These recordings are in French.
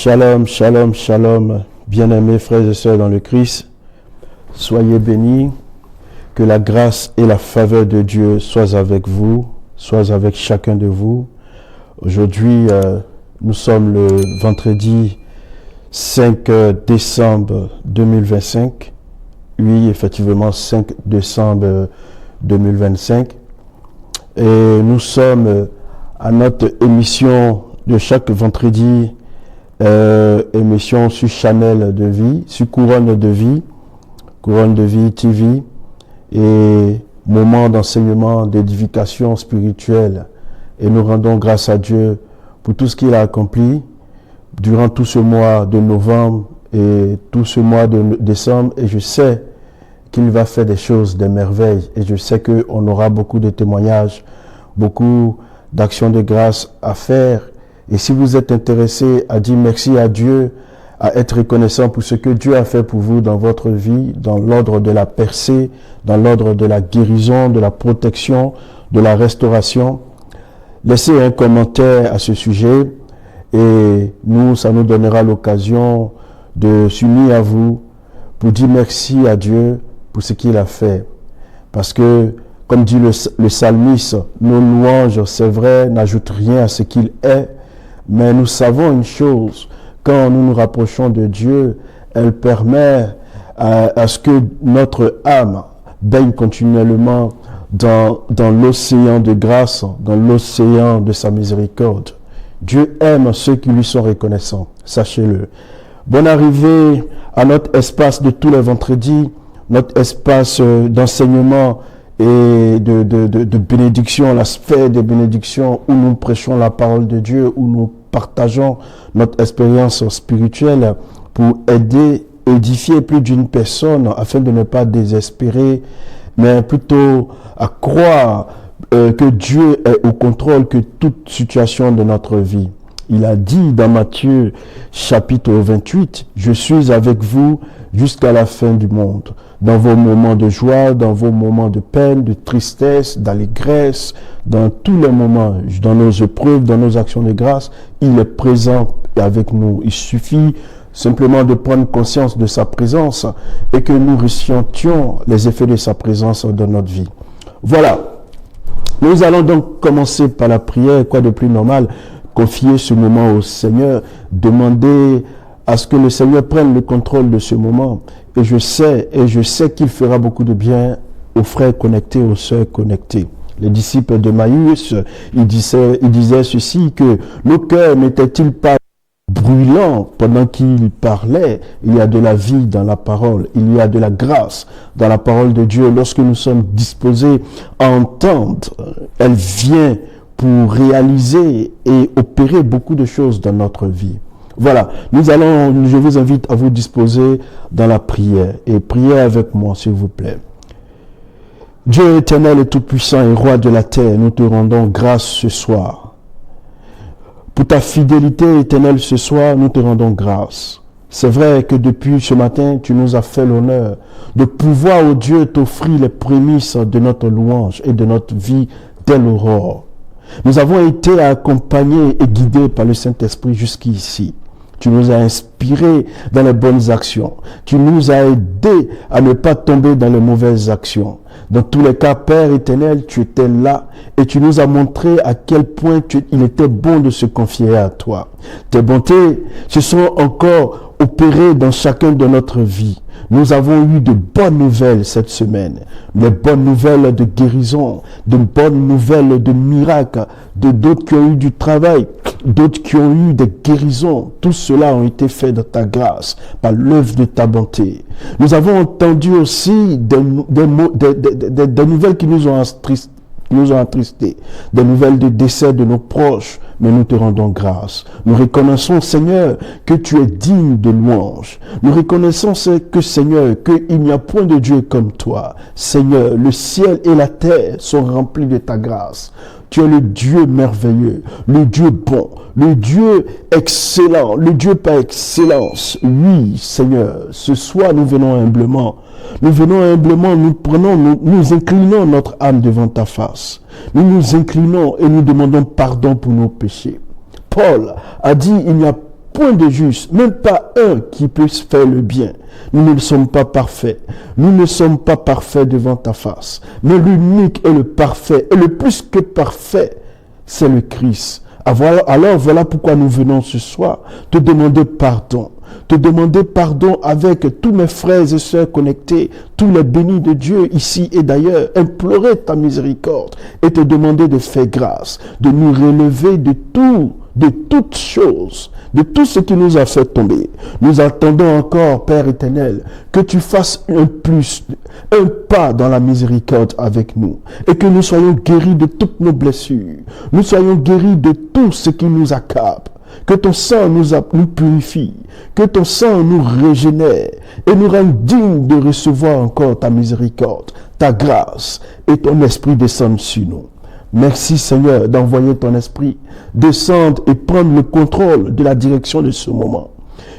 Shalom, shalom, shalom, bien-aimés frères et sœurs dans le Christ, soyez bénis, que la grâce et la faveur de Dieu soient avec vous, soient avec chacun de vous. Aujourd'hui, nous sommes le vendredi 5 décembre 2025, oui, effectivement 5 décembre 2025, et nous sommes à notre émission de chaque vendredi, émission sur Channel de Vie, sur Couronne de Vie TV, et moment d'enseignement, d'édification spirituelle. Et nous rendons grâce à Dieu pour tout ce qu'il a accompli durant tout ce mois de novembre et tout ce mois de décembre. Et je sais qu'il va faire des choses, des merveilles. Et je sais qu'on aura beaucoup de témoignages, beaucoup d'actions de grâce à faire. Et si vous êtes intéressé à dire merci à Dieu, à être reconnaissant pour ce que Dieu a fait pour vous dans votre vie, dans l'ordre de la percée, dans l'ordre de la guérison, de la protection, de la restauration, laissez un commentaire à ce sujet et ça nous donnera l'occasion de s'unir à vous pour dire merci à Dieu pour ce qu'il a fait. Parce que, comme dit le psalmiste, nos louanges, c'est vrai, n'ajoutent rien à ce qu'il est. Mais nous savons une chose, quand nous nous rapprochons de Dieu, elle permet à ce que notre âme baigne continuellement dans l'océan de grâce, dans l'océan de sa miséricorde. Dieu aime ceux qui lui sont reconnaissants, sachez-le. Bonne arrivée à notre espace de tous les vendredis, notre espace d'enseignement et de bénédiction, la sphère des bénédictions où nous prêchons la parole de Dieu, où nous partageons notre expérience spirituelle pour aider, édifier plus d'une personne afin de ne pas désespérer, mais plutôt à croire que Dieu est au contrôle de toute situation de notre vie. Il a dit dans Matthieu chapitre 28, « Je suis avec vous jusqu'à la fin du monde. » Dans vos moments de joie, dans vos moments de peine, de tristesse, d'allégresse, dans tous les moments, dans nos épreuves, dans nos actions de grâce, il est présent avec nous. Il suffit simplement de prendre conscience de sa présence et que nous ressentions les effets de sa présence dans notre vie. Voilà. Nous allons donc commencer par la prière, quoi de plus normal, confier ce moment au Seigneur, demander à ce que le Seigneur prenne le contrôle de ce moment. Et je sais qu'il fera beaucoup de bien aux frères connectés, aux sœurs connectées. Les disciples de Maïus, ils disaient ceci, que nos cœurs n'étaient-ils pas brûlants pendant qu'ils parlaient? Il y a de la vie dans la parole, il y a de la grâce dans la parole de Dieu. Lorsque nous sommes disposés à entendre, elle vient pour réaliser et opérer beaucoup de choses dans notre vie. Voilà, je vous invite à vous disposer dans la prière et priez avec moi s'il vous plaît. Dieu éternel et tout-puissant et roi de la terre, nous te rendons grâce ce soir. Pour ta fidélité éternelle ce soir, nous te rendons grâce. C'est vrai que depuis ce matin, tu nous as fait l'honneur de pouvoir, ô Dieu, t'offrir les prémices de notre louange et de notre vie dès l'aurore. Nous avons été accompagnés et guidés par le Saint-Esprit jusqu'ici. Tu nous as inspirés dans les bonnes actions. Tu nous as aidés à ne pas tomber dans les mauvaises actions. Dans tous les cas, Père éternel, tu étais là et tu nous as montré à quel point il était bon de se confier à toi. Tes bontés se sont encore opérées dans chacun de notre vie. Nous avons eu de bonnes nouvelles cette semaine, des bonnes nouvelles de guérison, de bonnes nouvelles de miracles, d'autres qui ont eu du travail, d'autres qui ont eu des guérisons. Tout cela ont été fait de ta grâce, par l'œuvre de ta bonté. Nous avons entendu aussi des nouvelles qui nous ont attristés, des nouvelles de décès de nos proches, mais nous te rendons grâce. Nous reconnaissons, Seigneur, que tu es digne de louange. Nous reconnaissons, Seigneur, qu'il n'y a point de Dieu comme toi. Seigneur, le ciel et la terre sont remplis de ta grâce. Tu es le Dieu merveilleux, le Dieu bon, le Dieu excellent, le Dieu par excellence. Oui, Seigneur, ce soir nous venons humblement. Nous inclinons notre âme devant ta face. Nous nous inclinons et nous demandons pardon pour nos péchés. Paul a dit, il n'y a point de juste, même pas un qui puisse faire le bien. Nous ne sommes pas parfaits. Nous ne sommes pas parfaits devant ta face. Mais l'unique et le parfait, et le plus que parfait, c'est le Christ. Alors voilà pourquoi nous venons ce soir te demander pardon. Te demander pardon avec tous mes frères et sœurs connectés, tous les bénis de Dieu ici et d'ailleurs, implorer ta miséricorde et te demander de faire grâce, de nous relever de toutes choses, de tout ce qui nous a fait tomber. Nous attendons encore, Père éternel, que tu fasses un pas dans la miséricorde avec nous et que nous soyons guéris de toutes nos blessures. Nous soyons guéris de tout ce qui nous accable. Que ton sang nous purifie, que ton sang nous régénère et nous rende dignes de recevoir encore ta miséricorde, ta grâce et ton esprit descende sur nous. Merci Seigneur d'envoyer ton esprit descendre et prendre le contrôle de la direction de ce moment.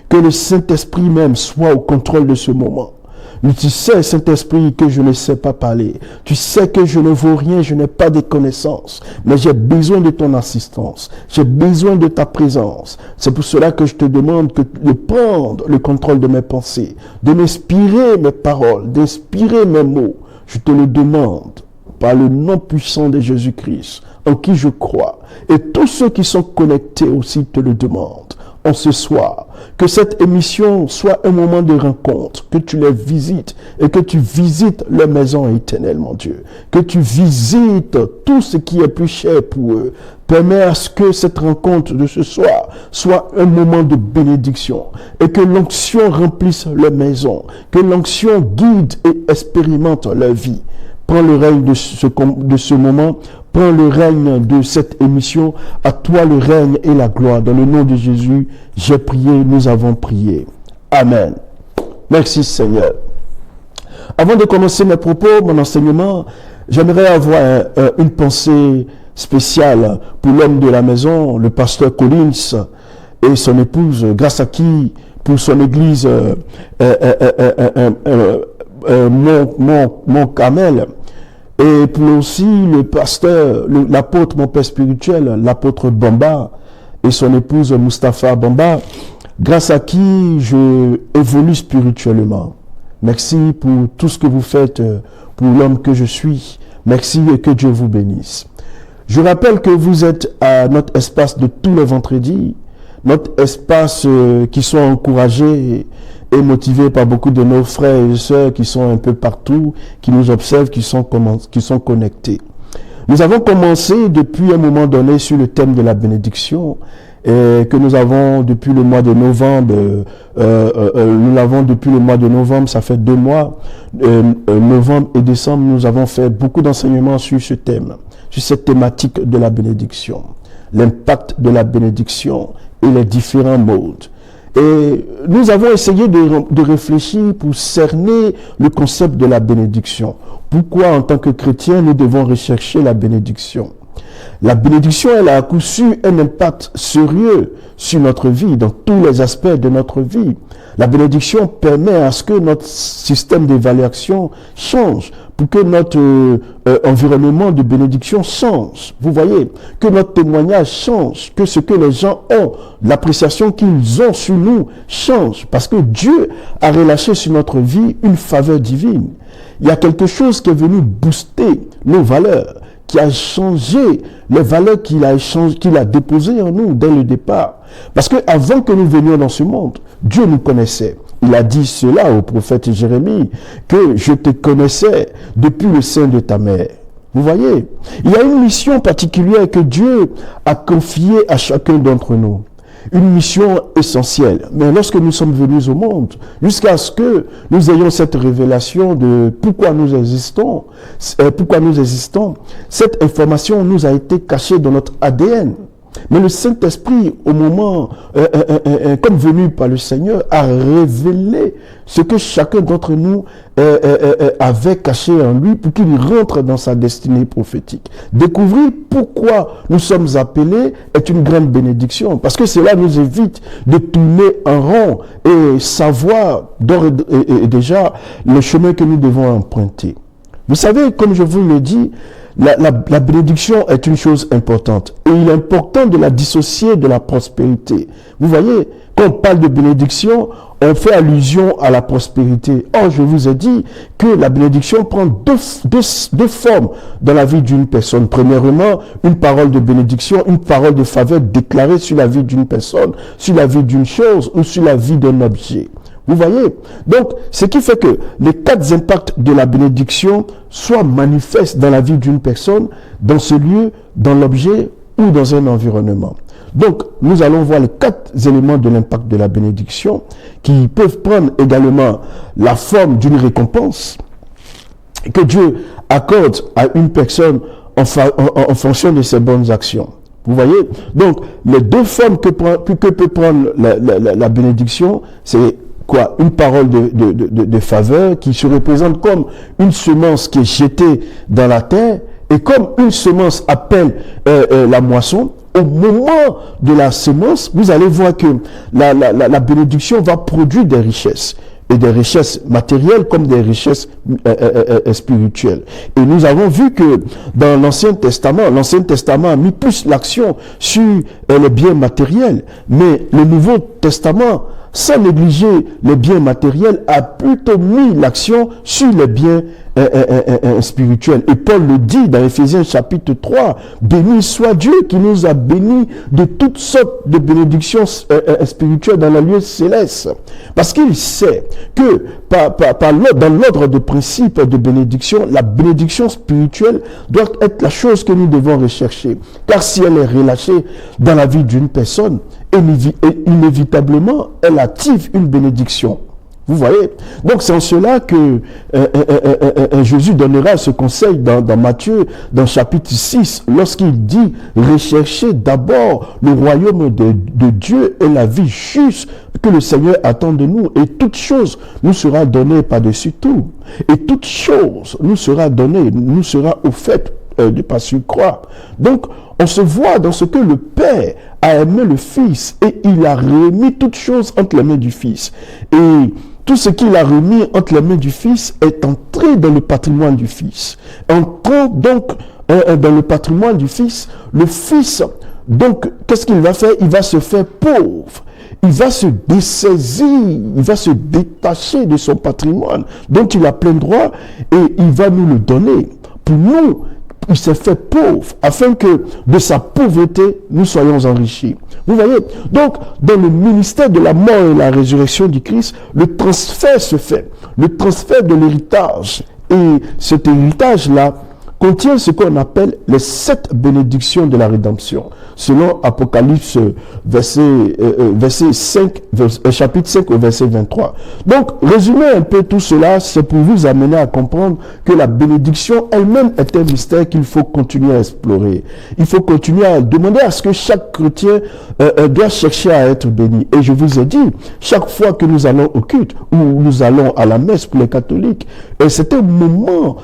Que le Saint-Esprit même soit au contrôle de ce moment. Mais tu sais, Saint-Esprit, que je ne sais pas parler. Tu sais que je ne vaux rien, je n'ai pas de connaissances. Mais j'ai besoin de ton assistance. J'ai besoin de ta présence. C'est pour cela que je te demande de prendre le contrôle de mes pensées, de m'inspirer mes paroles, d'inspirer mes mots. Je te le demande par le nom puissant de Jésus-Christ, en qui je crois. Et tous ceux qui sont connectés aussi te le demandent. En ce soir, que cette émission soit un moment de rencontre, que tu les visites et que tu visites leur maison éternelle, mon Dieu. Que tu visites tout ce qui est plus cher pour eux. Permets à ce que cette rencontre de ce soir soit un moment de bénédiction et que l'onction remplisse leur maison, que l'onction guide et expérimente leur vie. Prends le règne de ce moment. Prends le règne de cette émission. À toi le règne et la gloire. Dans le nom de Jésus, j'ai prié, nous avons prié. Amen. Merci Seigneur. Avant de commencer mes propos, mon enseignement, j'aimerais avoir une pensée spéciale pour l'homme de la maison, le pasteur Collins et son épouse, grâce à qui, pour son église Mont Carmel, et pour aussi le pasteur, l'apôtre, mon père spirituel, l'apôtre Bamba et son épouse Mustapha Bamba, grâce à qui je évolue spirituellement. Merci pour tout ce que vous faites pour l'homme que je suis. Merci et que Dieu vous bénisse. Je rappelle que vous êtes à notre espace de tous les vendredis, notre espace qui sont encouragés et motivés par beaucoup de nos frères et sœurs qui sont un peu partout, qui nous observent, qui sont connectés. Nous avons commencé depuis un moment donné sur le thème de la bénédiction et que nous avons depuis le mois de novembre, ça fait 2 mois, novembre et décembre, nous avons fait beaucoup d'enseignements sur ce thème, sur cette thématique de la bénédiction, l'impact de la bénédiction et les différents modes. Et nous avons essayé de réfléchir pour cerner le concept de la bénédiction. Pourquoi, en tant que chrétiens, nous devons rechercher la bénédiction? La bénédiction, elle a à coup sûr un impact sérieux sur notre vie, dans tous les aspects de notre vie. La bénédiction permet à ce que notre système d'évaluation change, pour que notre environnement de bénédiction change. Vous voyez, que notre témoignage change, que ce que les gens ont, l'appréciation qu'ils ont sur nous change, parce que Dieu a relâché sur notre vie une faveur divine. Il y a quelque chose qui est venu booster nos valeurs, qui a changé les valeurs qu'il a déposées en nous dès le départ. Parce que avant que nous venions dans ce monde, Dieu nous connaissait. Il a dit cela au prophète Jérémie, que je te connaissais depuis le sein de ta mère. Vous voyez, il y a une mission particulière que Dieu a confiée à chacun d'entre nous. Une mission essentielle. Mais lorsque nous sommes venus au monde, jusqu'à ce que nous ayons cette révélation de pourquoi nous existons, cette information nous a été cachée dans notre ADN. Mais le Saint-Esprit, au moment, comme venu par le Seigneur, a révélé ce que chacun d'entre nous avait caché en lui pour qu'il rentre dans sa destinée prophétique. Découvrir pourquoi nous sommes appelés est une grande bénédiction, parce que cela nous évite de tourner en rond et savoir déjà le chemin que nous devons emprunter. Vous savez, comme je vous le dis, la bénédiction est une chose importante. Et il est important de la dissocier de la prospérité. Vous voyez, quand on parle de bénédiction, on fait allusion à la prospérité. Or, je vous ai dit que la bénédiction prend deux formes dans la vie d'une personne. Premièrement, une parole de bénédiction, une parole de faveur déclarée sur la vie d'une personne, sur la vie d'une chose ou sur la vie d'un objet. Vous voyez? Donc, ce qui fait que les 4 impacts de la bénédiction soient manifestes dans la vie d'une personne, dans ce lieu, dans l'objet ou dans un environnement. Donc, nous allons voir les 4 éléments de l'impact de la bénédiction qui peuvent prendre également la forme d'une récompense que Dieu accorde à une personne en fonction de ses bonnes actions. Vous voyez? Donc, les 2 formes que peut prendre la bénédiction, c'est quoi? Une parole de faveur qui se représente comme une semence qui est jetée dans la terre, et comme une semence appelle la moisson. Au moment de la semence, vous allez voir que la bénédiction va produire des richesses. Et des richesses matérielles comme des richesses spirituelles. Et nous avons vu que dans l'Ancien Testament a mis plus l'action sur les biens matériels. Mais le Nouveau Testament, sans négliger les biens matériels, a plutôt mis l'action sur les biens spirituels. Et Paul le dit dans Éphésiens chapitre 3, « Béni soit Dieu qui nous a bénis de toutes sortes de bénédictions spirituelles dans la lieu céleste. » Parce qu'il sait que dans l'ordre de principe de bénédiction, la bénédiction spirituelle doit être la chose que nous devons rechercher. Car si elle est relâchée dans la vie d'une personne, inévitablement, elle active une bénédiction. Vous voyez? Donc c'est en cela que Jésus donnera ce conseil dans Matthieu, dans chapitre 6, lorsqu'il dit « Recherchez d'abord le royaume de Dieu et la vie juste que le Seigneur attend de nous, et toute chose nous sera donnée par-dessus tout. Et toute chose nous sera donnée, nous sera offerte de par-dessus croix. » Donc, on se voit dans ce que le Père a aimé le Fils, et il a remis toutes choses entre les mains du Fils. Et tout ce qu'il a remis entre les mains du Fils est entré dans le patrimoine du Fils. Entrant donc dans le patrimoine du Fils, le Fils, donc, qu'est-ce qu'il va faire? Il va se faire pauvre. Il va se dessaisir, il va se détacher de son patrimoine dont il a plein droit, et il va nous le donner. Pour nous, il s'est fait pauvre, afin que de sa pauvreté, nous soyons enrichis. Vous voyez? Donc, dans le ministère de la mort et la résurrection du Christ, le transfert se fait. Le transfert de l'héritage. Et cet héritage-là contient ce qu'on appelle les 7 bénédictions de la rédemption, selon Apocalypse chapitre 5 au verset 23. Donc, résumer un peu tout cela, c'est pour vous amener à comprendre que la bénédiction elle-même est un mystère qu'il faut continuer à explorer. Il faut continuer à demander à ce que chaque chrétien doit chercher à être béni. Et je vous ai dit, chaque fois que nous allons au culte, ou nous allons à la messe pour les catholiques, c'est un moment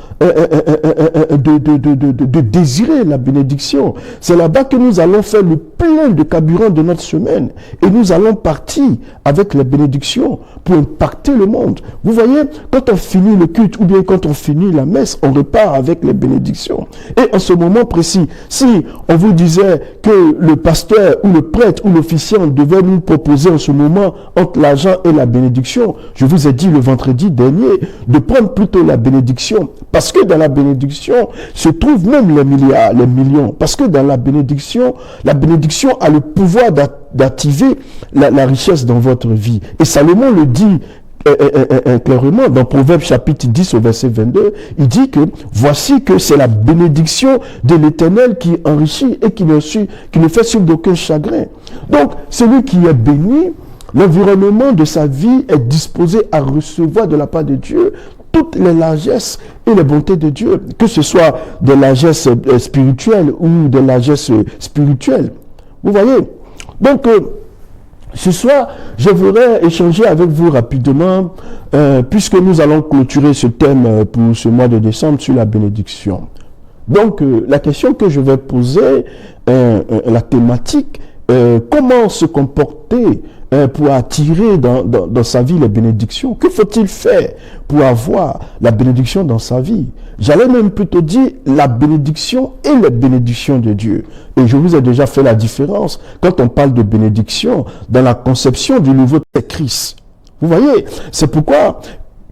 de désirer la bénédiction. C'est là-bas que nous allons faire le plein de carburant de notre semaine. Et nous allons partir avec la bénédiction pour impacter le monde. Vous voyez, quand on finit le culte ou bien quand on finit la messe, on repart avec les bénédictions. Et en ce moment précis, si on vous disait que le pasteur ou le prêtre ou l'officiant devait nous proposer en ce moment entre l'argent et la bénédiction, je vous ai dit le vendredi dernier de prendre plutôt la bénédiction. Parce que dans la bénédiction se trouvent même les milliards, les millions. Parce que dans la bénédiction a le pouvoir d'activer la richesse dans votre vie. Et Salomon le dit clairement dans Proverbes chapitre 10 au verset 22, il dit que voici que c'est la bénédiction de l'Éternel qui enrichit et qui ne fait sur d'aucun chagrin. Donc, celui qui est béni, l'environnement de sa vie est disposé à recevoir de la part de Dieu toutes les largesses et les bontés de Dieu, que ce soit des largesses spirituelles ou des largesses spirituelles. Vous voyez? Donc, ce soir, je voudrais échanger avec vous rapidement, puisque nous allons clôturer ce thème pour ce mois de décembre sur la bénédiction. Donc, la question que je vais poser, la thématique comment se comporter pour attirer dans sa vie les bénédictions. Que faut-il faire pour avoir la bénédiction dans sa vie? J'allais même plutôt dire la bénédiction et les bénédictions de Dieu. Et je vous ai déjà fait la différence. Quand on parle de bénédiction, dans la conception du nouveau Christ. Vous voyez, c'est pourquoi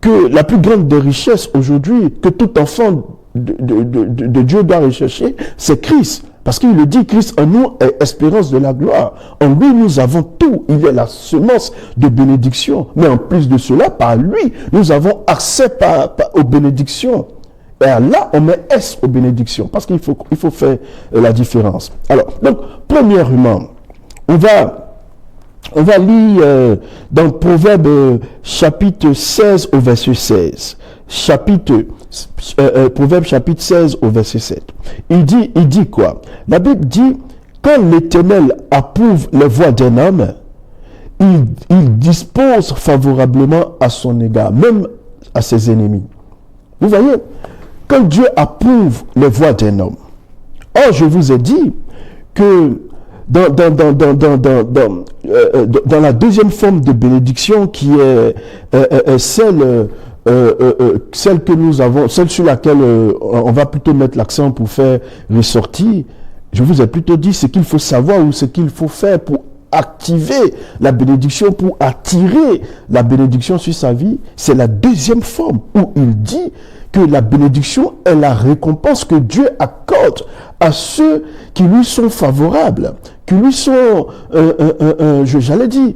que la plus grande des richesses aujourd'hui, que tout enfant de Dieu doit rechercher, c'est Christ. Parce qu'il le dit, Christ en nous est espérance de la gloire. En lui, nous avons tout. Il est la semence de bénédiction. Mais en plus de cela, par lui, nous avons accès aux bénédictions. Et là, on met S aux bénédictions. Parce qu'il faut faire la différence. Alors, donc, premièrement, on va lire dans Proverbe chapitre 16 au verset 16. Proverbe chapitre 16 au verset 7. Il dit quoi? La Bible dit, quand l'Éternel approuve les voies d'un homme, il dispose favorablement à son égard, même à ses ennemis. Vous voyez, quand Dieu approuve les voies d'un homme, or je vous ai dit que dans la deuxième forme de bénédiction qui est celle que nous avons, celle sur laquelle on va plutôt mettre l'accent pour faire ressortir, je vous ai plutôt dit ce qu'il faut savoir ou ce qu'il faut faire pour activer la bénédiction, pour attirer la bénédiction sur sa vie. C'est la deuxième forme où il dit que la bénédiction est la récompense que Dieu accorde à ceux qui lui sont favorables, qui lui sont, j'allais dire,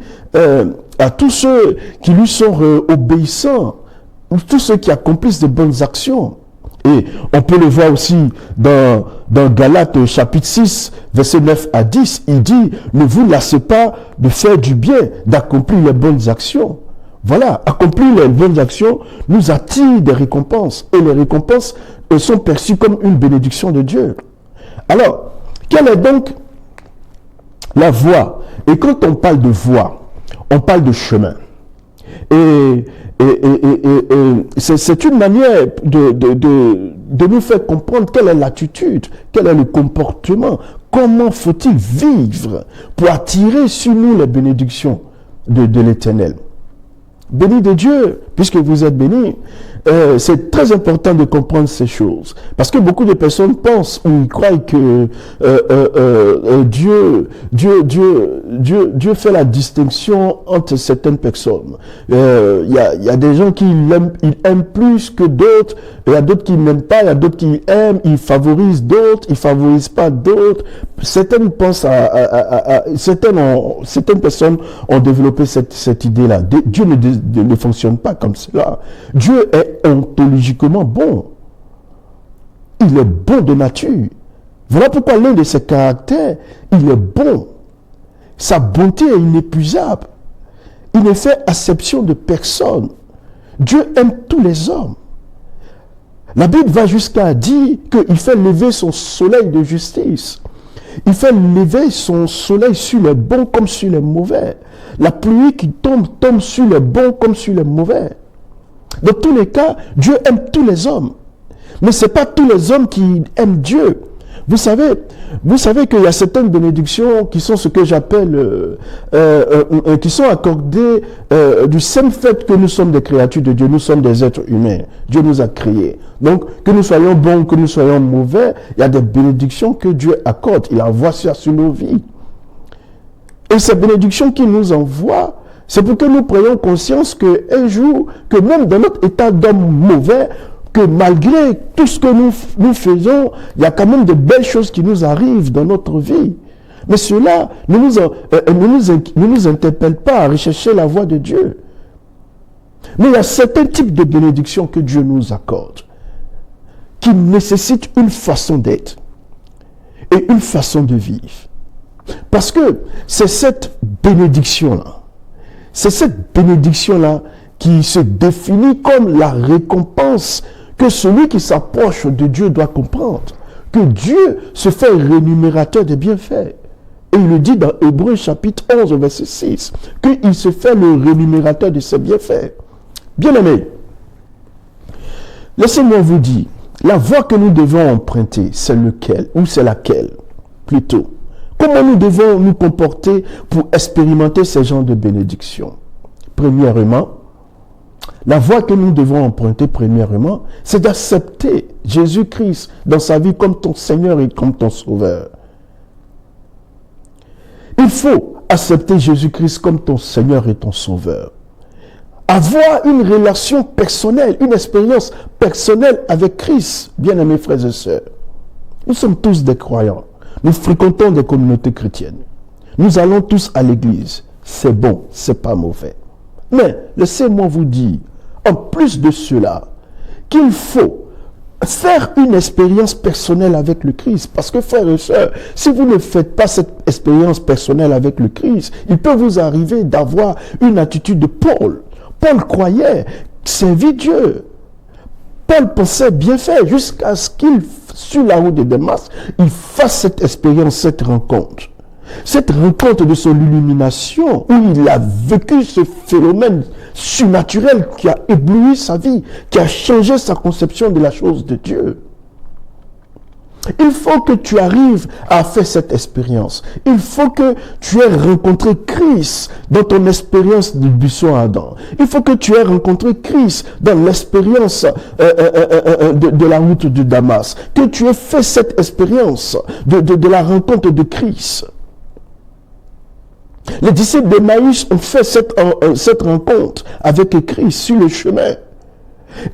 à tous ceux qui lui sont obéissants, ou tous ceux qui accomplissent de bonnes actions. Et on peut le voir aussi dans Galates chapitre 6, verset 9 à 10, il dit, ne vous lassez pas de faire du bien, d'accomplir les bonnes actions. Voilà, accomplir les bonnes actions nous attire des récompenses. Et les récompenses sont perçues comme une bénédiction de Dieu. Alors, quelle est donc la voie? Et quand on parle de voie, on parle de chemin. Et c'est une manière de nous faire comprendre quelle est l'attitude, quel est le comportement, comment faut-il vivre pour attirer sur nous les bénédictions de l'Éternel. Béni de Dieu, puisque vous êtes bénis, c'est très important de comprendre ces choses. Parce que beaucoup de personnes pensent ou croient que Dieu fait la distinction entre certaines personnes. Il y a des gens qui aiment plus que d'autres, il y a d'autres qui n'aiment pas, il y a d'autres qui aiment, ils favorisent d'autres, ils favorisent pas d'autres. Certaines pensent certaines personnes ont développé cette idée-là. Dieu ne fonctionne pas comme cela. Dieu est ontologiquement bon. Il est bon de nature. Voilà pourquoi l'un de ses caractères, il est bon. Sa bonté est inépuisable. Il ne fait acception de personne. Dieu aime tous les hommes. La Bible va jusqu'à dire qu'il fait lever son soleil de justice. Il fait lever son soleil sur les bons comme sur les mauvais. La pluie qui tombe sur les bons comme sur les mauvais. Dans tous les cas, Dieu aime tous les hommes. Mais ce n'est pas tous les hommes qui aiment Dieu. Vous savez qu'il y a certaines bénédictions qui sont ce que j'appelle, qui sont accordées du simple fait que nous sommes des créatures de Dieu, nous sommes des êtres humains. Dieu nous a créés. Donc, que nous soyons bons, que nous soyons mauvais, il y a des bénédictions que Dieu accorde. Il envoie ça sur nos vies. Et ces bénédictions qu'il nous envoie, c'est pour que nous prenions conscience qu'un jour, que même dans notre état d'homme mauvais, que malgré tout ce que nous faisons, il y a quand même de belles choses qui nous arrivent dans notre vie. Mais cela ne nous interpelle pas à rechercher la voie de Dieu. Mais il y a certains types de bénédictions que Dieu nous accorde, qui nécessitent une façon d'être et une façon de vivre. Parce que c'est cette bénédiction-là, qui se définit comme la récompense que celui qui s'approche de Dieu doit comprendre. Que Dieu se fait rémunérateur des bienfaits. Et il le dit dans Hébreux chapitre 11, verset 6, qu'il se fait le rémunérateur de ses bienfaits. Bien-aimés, laissez-moi vous dire, la voie que nous devons emprunter, c'est lequel, ou c'est laquelle, plutôt. Comment nous devons nous comporter pour expérimenter ce genre de bénédiction? Premièrement, la voie que nous devons emprunter premièrement, c'est d'accepter Jésus-Christ dans sa vie comme ton Seigneur et comme ton Sauveur. Il faut accepter Jésus-Christ comme ton Seigneur et ton Sauveur. Avoir une relation personnelle, une expérience personnelle avec Christ, bien-aimés frères et sœurs. Nous sommes tous des croyants. Nous fréquentons des communautés chrétiennes. Nous allons tous à l'église. C'est bon, c'est pas mauvais. Mais laissez-moi vous dire, en plus de cela, qu'il faut faire une expérience personnelle avec le Christ. Parce que frères et sœurs, si vous ne faites pas cette expérience personnelle avec le Christ, il peut vous arriver d'avoir une attitude de Paul. Paul croyait, servit Dieu. Paul pensait bien faire jusqu'à ce qu'il, sur la route de Damas, il fasse cette expérience, cette rencontre. Cette rencontre de son illumination, où il a vécu ce phénomène surnaturel qui a ébloui sa vie, qui a changé sa conception de la chose de Dieu. Il faut que tu arrives à faire cette expérience. Il faut que tu aies rencontré Christ dans ton expérience du buisson Adam. Il faut que tu aies rencontré Christ dans l'expérience de la route de Damas. Que tu aies fait cette expérience de la rencontre de Christ. Les disciples d'Emmaüs ont fait cette rencontre avec Christ sur le chemin.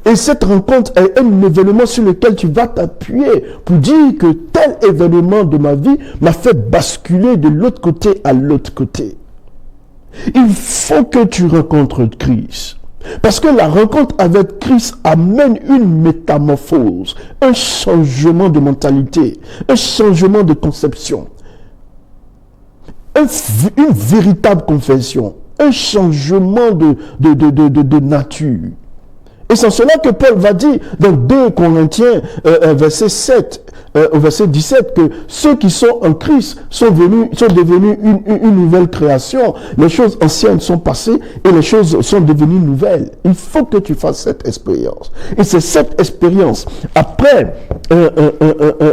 Et cette rencontre est un événement sur lequel tu vas t'appuyer pour dire que tel événement de ma vie m'a fait basculer de l'autre côté à l'autre côté. Il faut que tu rencontres Christ. Parce que la rencontre avec Christ amène une métamorphose, un changement de mentalité, un changement de conception, une véritable confession, un changement de nature. Et c'est cela que Paul va dire dans 2 Corinthiens, verset 7, au verset 17, que ceux qui sont en Christ sont devenus une nouvelle création. Les choses anciennes sont passées et les choses sont devenues nouvelles. Il faut que tu fasses cette expérience. Et c'est cette expérience, après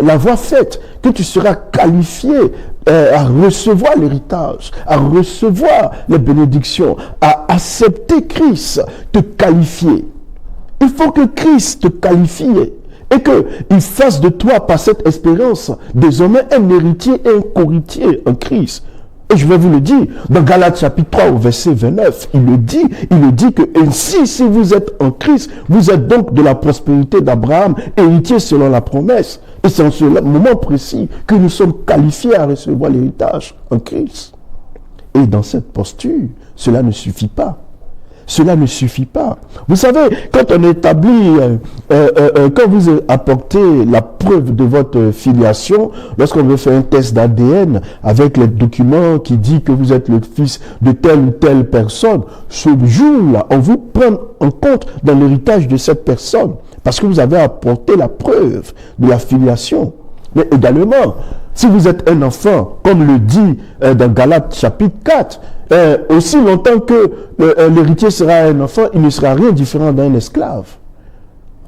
l'avoir faite, que tu seras qualifié à recevoir l'héritage, à recevoir les bénédictions, à accepter Christ, te qualifier. Il faut que Christ te qualifie et qu'il fasse de toi, par cette expérience, désormais un héritier et un co-héritier en Christ. Et je vais vous le dire, dans Galates chapitre 3 au verset 29, il le dit que ainsi, si vous êtes en Christ, vous êtes donc de la prospérité d'Abraham, héritier selon la promesse. Et c'est en ce moment précis que nous sommes qualifiés à recevoir l'héritage en Christ. Et dans cette posture, cela ne suffit pas. Cela ne suffit pas. Vous savez, quand on établit, quand vous apportez la preuve de votre filiation, lorsqu'on veut faire un test d'ADN avec les documents qui disent que vous êtes le fils de telle ou telle personne, ce jour-là, on vous prend en compte dans l'héritage de cette personne parce que vous avez apporté la preuve de la filiation. Mais également, si vous êtes un enfant, comme le dit dans Galates chapitre 4, aussi longtemps que l'héritier sera un enfant, il ne sera rien différent d'un esclave.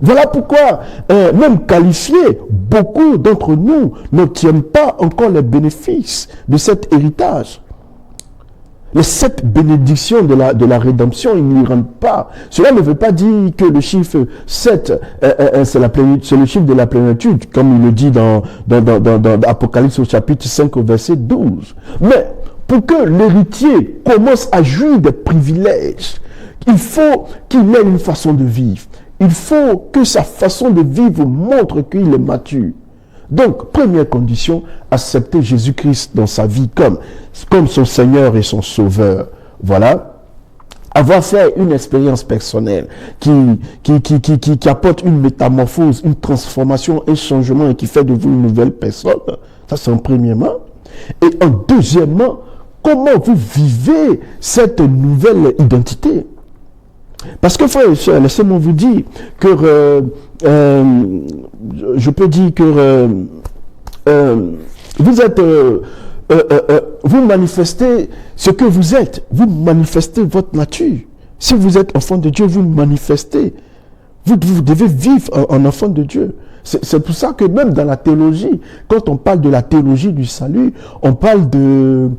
Voilà pourquoi, même qualifiés, beaucoup d'entre nous n'obtiennent pas encore les bénéfices de cet héritage. Les 7 bénédictions de la rédemption, ils n'y rentrent pas. Cela ne veut pas dire que le chiffre 7, c'est le chiffre de la plénitude, comme il le dit dans Apocalypse au chapitre 5 au verset 12. Mais pour que l'héritier commence à jouir des privilèges, il faut qu'il ait une façon de vivre. Il faut que sa façon de vivre montre qu'il est mature. Donc, première condition, accepter Jésus-Christ dans sa vie comme son Seigneur et son Sauveur. Voilà. Avoir fait une expérience personnelle qui apporte une métamorphose, une transformation, un changement et qui fait de vous une nouvelle personne. Ça, c'est en premièrement. Et en deuxièmement, comment vous vivez cette nouvelle identité? Parce que, frères et sœurs, laissez-moi vous dire que je peux dire que vous êtes, vous manifestez ce que vous êtes, vous manifestez votre nature. Si vous êtes enfant de Dieu, vous manifestez Vous devez vivre en enfant de Dieu. C'est pour ça que même dans la théologie, quand on parle de la théologie du salut, on parle de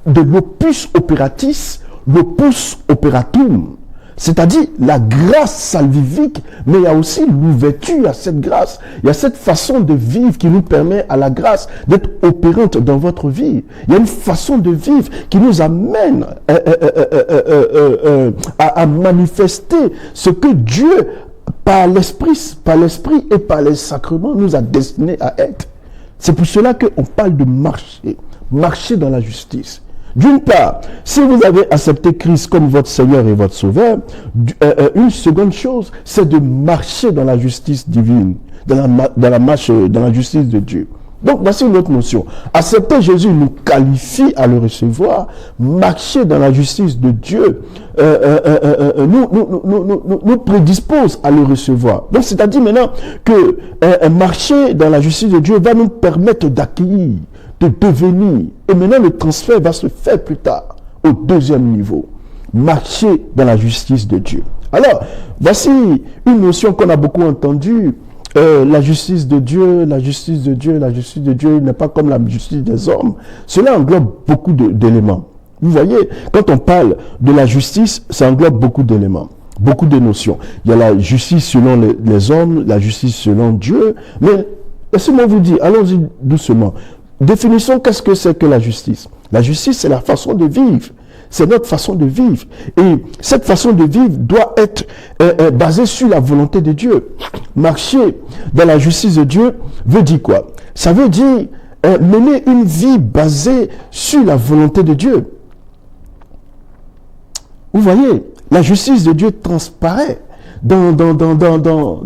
l'opus operatis, l'opus operatum. C'est-à-dire la grâce salvifique, mais il y a aussi l'ouverture à cette grâce. Il y a cette façon de vivre qui nous permet à la grâce d'être opérante dans votre vie. Il y a une façon de vivre qui nous amène à manifester ce que Dieu, par l'Esprit et par les sacrements, nous a destiné à être. C'est pour cela qu'on parle de marcher dans la justice. D'une part, si vous avez accepté Christ comme votre Seigneur et votre Sauveur, une seconde chose, c'est de marcher dans la justice divine, dans la justice de Dieu. Donc, voici une autre notion. Accepter Jésus nous qualifie à le recevoir. Marcher dans la justice de Dieu nous prédispose à le recevoir. Donc, c'est-à-dire maintenant que marcher dans la justice de Dieu va nous permettre d'accueillir, de devenir. Et maintenant, le transfert va se faire plus tard, au deuxième niveau. Marcher dans la justice de Dieu. Alors, voici une notion qu'on a beaucoup entendue. La justice de Dieu, la justice de Dieu, la justice de Dieu n'est pas comme la justice des hommes. Cela englobe beaucoup d'éléments. Vous voyez, quand on parle de la justice, ça englobe beaucoup d'éléments, beaucoup de notions. Il y a la justice selon les hommes, la justice selon Dieu. Mais laissez-moi vous dire, allons-y doucement. Définissons qu'est-ce que c'est que la justice. La justice, c'est la façon de vivre. C'est notre façon de vivre. Et cette façon de vivre doit être basée sur la volonté de Dieu. Marcher dans la justice de Dieu veut dire quoi? Ça veut dire mener une vie basée sur la volonté de Dieu. Vous voyez, la justice de Dieu transparaît dans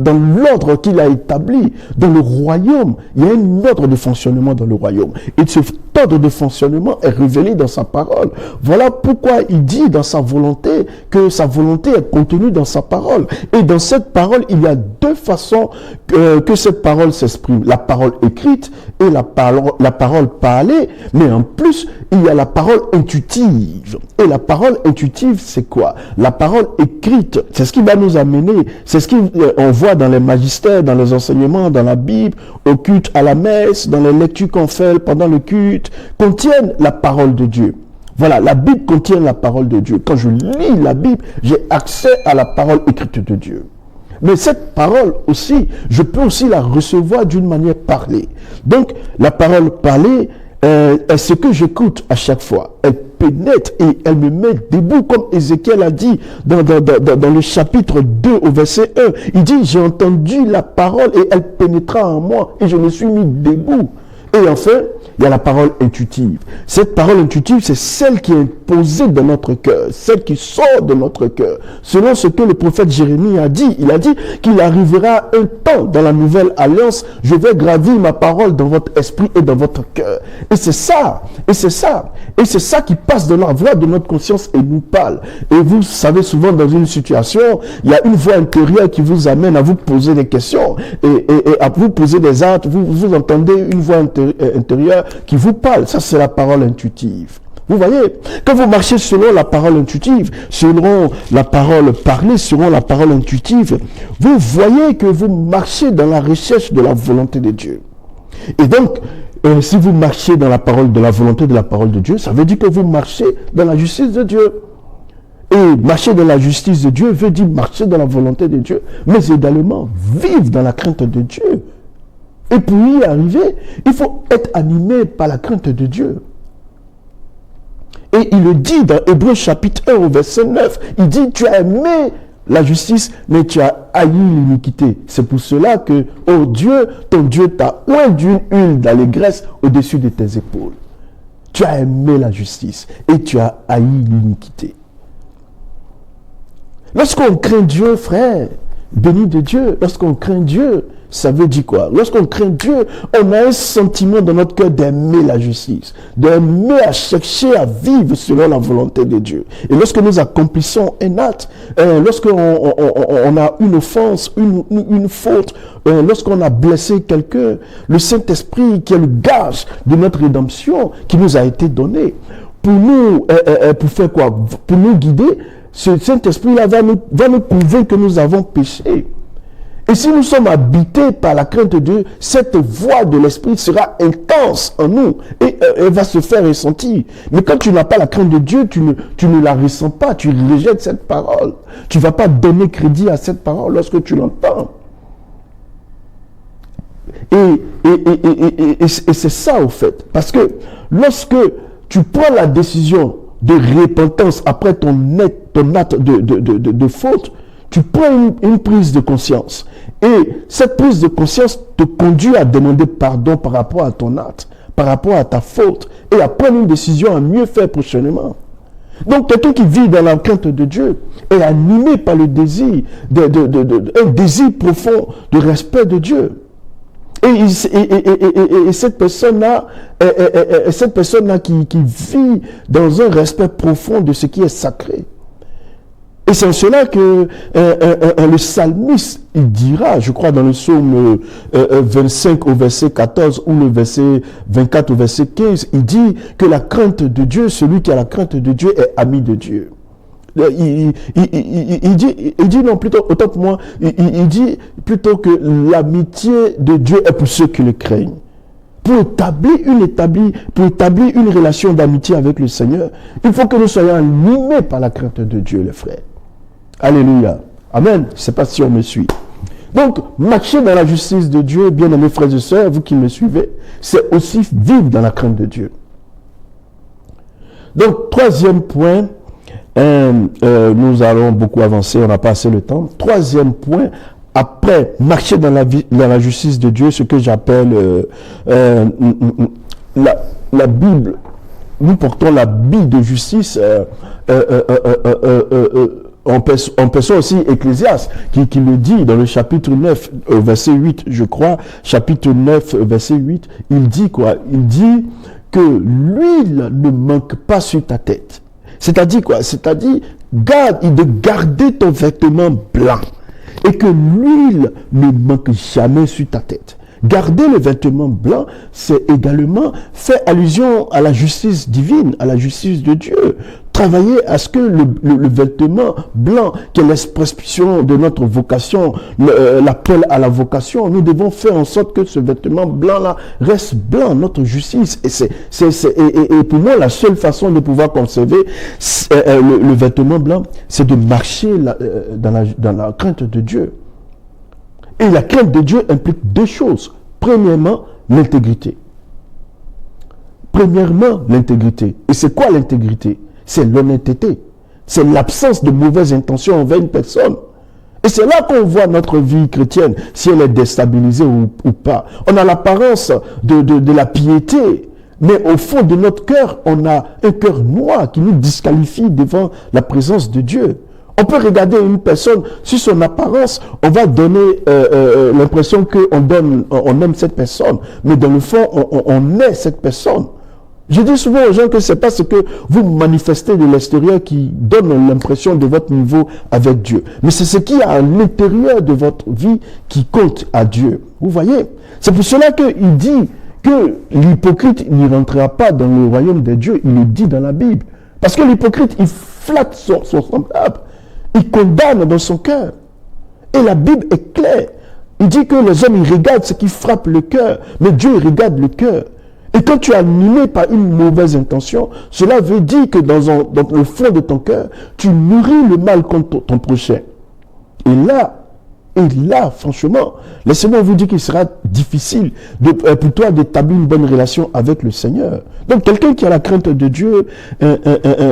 l'ordre qu'il a établi, dans le royaume. Il y a un ordre de fonctionnement dans le royaume. Et cet ordre de fonctionnement est révélé dans sa parole. Voilà pourquoi il dit dans sa volonté que sa volonté est contenue dans sa parole. Et dans cette parole, il y a deux façons que cette parole s'exprime. La parole écrite et la parole parlée. Mais en plus, il y a la parole intuitive. Et la parole intuitive, c'est quoi? La parole écrite, c'est ce qui va nous amener. C'est ce qu'on voit dans les magistères, dans les enseignements, dans la Bible, au culte, à la messe, dans les lectures qu'on fait pendant le culte, contiennent la parole de Dieu. Voilà, la Bible contient la parole de Dieu. Quand je lis la Bible, j'ai accès à la parole écrite de Dieu. Mais cette parole aussi, je peux aussi la recevoir d'une manière parlée. Donc, la parole parlée est ce que j'écoute à chaque fois. Elle pénètre et elle me met debout, comme Ézéchiel a dit dans le chapitre 2 au verset 1. Il dit, j'ai entendu la parole et elle pénétra en moi et je me suis mis debout. Et enfin, il y a la parole intuitive. Cette parole intuitive, c'est celle qui est imposée dans notre cœur, celle qui sort de notre cœur. Selon ce que le prophète Jérémie a dit, il a dit qu'il arrivera un temps dans la nouvelle alliance, je vais gravir ma parole dans votre esprit et dans votre cœur. Et c'est ça, qui passe dans la voix de notre conscience et nous parle. Et vous savez, souvent dans une situation, il y a une voix intérieure qui vous amène à vous poser des questions et à vous poser des actes. Vous entendez une voix intérieure qui vous parle. Ça, c'est la parole intuitive. Vous voyez, quand vous marchez selon la parole intuitive, selon la parole parlée, selon la parole intuitive, vous voyez que vous marchez dans la recherche de la volonté de Dieu. Et donc, si vous marchez dans la parole de la volonté de la parole de Dieu, ça veut dire que vous marchez dans la justice de Dieu. Et marcher dans la justice de Dieu veut dire marcher dans la volonté de Dieu, mais également vivre dans la crainte de Dieu. Et pour y arriver, il faut être animé par la crainte de Dieu. Et il le dit dans Hébreux chapitre 1 au verset 9. Il dit, tu as aimé la justice, mais tu as haï l'iniquité. C'est pour cela que, oh Dieu, ton Dieu t'a oint d'une huile d'allégresse au-dessus de tes épaules. Tu as aimé la justice et tu as haï l'iniquité. Lorsqu'on craint Dieu, frère, béni de Dieu, lorsqu'on craint Dieu, ça veut dire quoi? Lorsqu'on craint Dieu, on a un sentiment dans notre cœur d'aimer la justice, d'aimer à chercher à vivre selon la volonté de Dieu. Et lorsque nous accomplissons un acte, lorsqu'on a une offense, une faute, lorsqu'on a blessé quelqu'un, le Saint-Esprit qui est le gage de notre rédemption qui nous a été donné, pour nous, pour faire quoi? Pour nous guider, ce Saint-Esprit-là va nous convaincre que nous avons péché. Et si nous sommes habités par la crainte de Dieu, cette voix de l'Esprit sera intense en nous et elle va se faire ressentir. Mais quand tu n'as pas la crainte de Dieu, tu ne la ressens pas, tu rejettes cette parole. Tu ne vas pas donner crédit à cette parole lorsque tu l'entends. Et c'est ça au fait. Parce que lorsque tu prends la décision de repentance après ton acte de faute, tu prends une prise de conscience. Et cette prise de conscience te conduit à demander pardon par rapport à ton acte, par rapport à ta faute, et à prendre une décision à mieux faire prochainement. Donc, quelqu'un qui vit dans la crainte de Dieu est animé par le désir, un désir profond de respect de Dieu. Et cette personne-là qui vit dans un respect profond de ce qui est sacré. Et c'est en cela que le psalmiste, il dira, je crois dans le psaume 25 au verset 14 ou le verset 24 au verset 15, il dit que la crainte de Dieu, celui qui a la crainte de Dieu est ami de Dieu. Il dit non, plutôt, autant pour moi, il dit plutôt que l'amitié de Dieu est pour ceux qui le craignent. Pour établir une relation d'amitié avec le Seigneur, il faut que nous soyons animés par la crainte de Dieu, les frères. Alléluia. Amen. Je ne sais pas si on me suit. Donc, marcher dans la justice de Dieu, bien-aimés frères et sœurs, vous qui me suivez, c'est aussi vivre dans la crainte de Dieu. Donc, troisième point, nous allons beaucoup avancer, on n'a pas assez le temps. Troisième point, après marcher dans la justice de Dieu, ce que j'appelle la Bible, nous portons la Bible de justice en personne aussi Ecclésiaste, qui le dit dans le chapitre 9, verset 8, je crois, chapitre 9, verset 8, il dit quoi? Il dit que l'huile ne manque pas sur ta tête. C'est-à-dire quoi? C'est-à-dire, de garder ton vêtement blanc et que l'huile ne manque jamais sur ta tête. Garder le vêtement blanc, c'est également faire allusion à la justice divine, à la justice de Dieu. Travailler à ce que le vêtement blanc, qui est l'expression de notre vocation, l'appel à la vocation, nous devons faire en sorte que ce vêtement blanc-là reste blanc, notre justice. Et pour moi, la seule façon de pouvoir conserver le vêtement blanc, c'est de marcher dans la crainte de Dieu. Et la crainte de Dieu implique deux choses. Premièrement, l'intégrité. Premièrement, l'intégrité. Et c'est quoi l'intégrité? C'est l'honnêteté. C'est l'absence de mauvaises intentions envers une personne. Et c'est là qu'on voit notre vie chrétienne, si elle est déstabilisée ou pas. On a l'apparence de la piété, mais au fond de notre cœur, on a un cœur noir qui nous disqualifie devant la présence de Dieu. On peut regarder une personne, sur son apparence, on va donner l'impression qu'on aime cette personne, mais dans le fond, on est cette personne. Je dis souvent aux gens que ce n'est pas ce que vous manifestez de l'extérieur qui donne l'impression de votre niveau avec Dieu, mais c'est ce qui est à l'intérieur de votre vie qui compte à Dieu. Vous voyez? C'est pour cela qu'il dit que l'hypocrite n'y rentrera pas dans le royaume de Dieu. Il le dit dans la Bible. Parce que l'hypocrite, il flatte son semblable. Il condamne dans son cœur. Et la Bible est claire. Il dit que les hommes, ils regardent ce qui frappe le cœur. Mais Dieu, il regarde le cœur. Et quand tu es animé par une mauvaise intention, cela veut dire que dans le fond de ton cœur, tu nourris le mal contre ton prochain. Et là, franchement, laissez-moi vous dire qu'il sera difficile pour toi d'établir une bonne relation avec le Seigneur. Donc, quelqu'un qui a la crainte de Dieu,